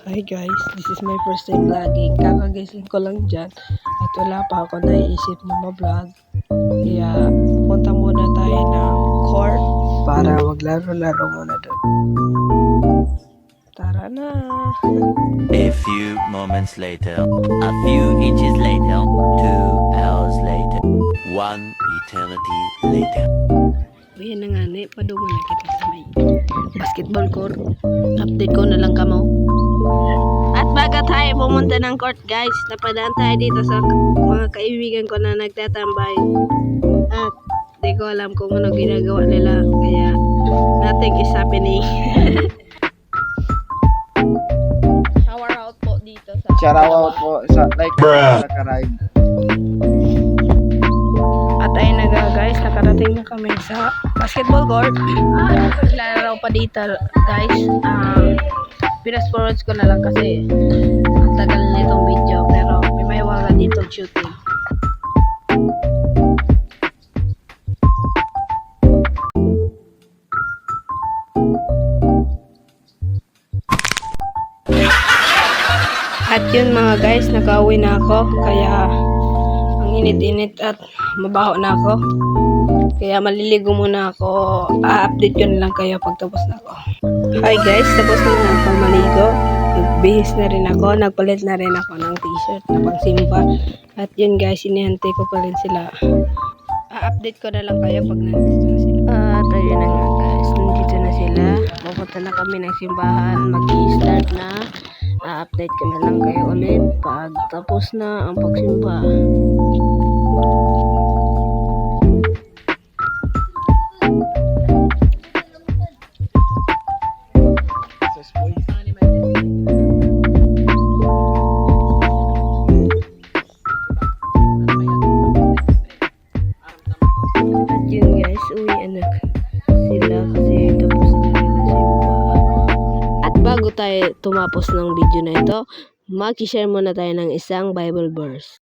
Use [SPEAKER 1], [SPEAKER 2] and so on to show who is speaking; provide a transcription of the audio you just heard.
[SPEAKER 1] Hi guys, this is my first time vlogging. Kakagising ko lang dyan at wala pa ako naiisip na ma-vlog. Kaya punta muna tayo ng court para maglaro-laro muna doon. Tara na!
[SPEAKER 2] A few moments later, a few inches later, 2 hours later, 1 eternity later.
[SPEAKER 1] Ayan na nga ni, padungo na kita sa may basketball court. Update ko na lang kamo. At baga tayo pumunta ng court guys, napadaan tayo dito sa mga kaibigan ko na nagtatambay. At di ko alam kung ano ginagawa nila, kaya nothing is happening. Shower out po dito sa
[SPEAKER 3] Shout out po sa sa Karayb.
[SPEAKER 1] At ayun na nga guys, nakarating na kami sa basketball court. Naglalaro pa dito guys. Pinas forwards ko na lang kasi ang tagal nitong video, pero may maiwaga dito shooting. At yun mga guys, nakauwi na ako, kaya ang init-init at mabaho na ako. Kaya maliligo muna ako. A-update ko na lang kayo pag tapos na ako. Hi guys, tapos na ako maligo. Nagbihis na rin ako. Nagpalit na rin ako ng t-shirt na pangsimba. At yun guys, inihantay ko pa rin sila. A-update ko na lang kayo pag nandito na sila. At ayun na nga guys, nandito na sila. Pupunta na kami ng simbahan. Mag-i-start na. A-update ko na lang kayo ulit pag tapos na ang pagsimba. At yun guys, uwian na sila kasi tapos na rin na simba. At bago tayo tumapos ng video na ito, mag-share muna tayo ng isang Bible verse.